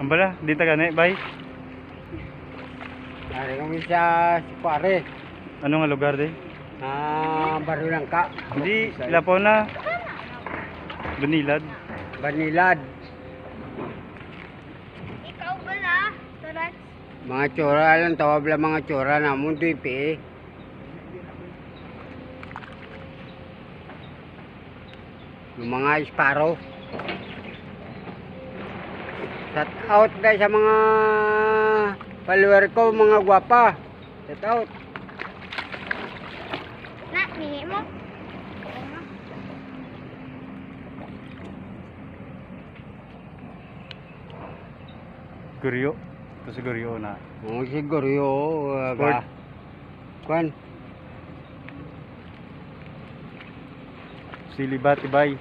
Ang bala, di ta gani, bay. Ari kami sa Sipare. Ano nga lugar di? Baro lang ka. Hindi, Lapo na. Banilad. Banilad. Ikaw ba na? Turat? Mga tsura lang, tawag lang mga tsura na mo, DP. Yung mga isparo. Shout out dahil sa mga follower ko, mga gwapa. Shout out. Na, hingi mo? Guryo. Ito si Guryo na. Oo, siguro yun. Sport. Kwan. Silibati, bay.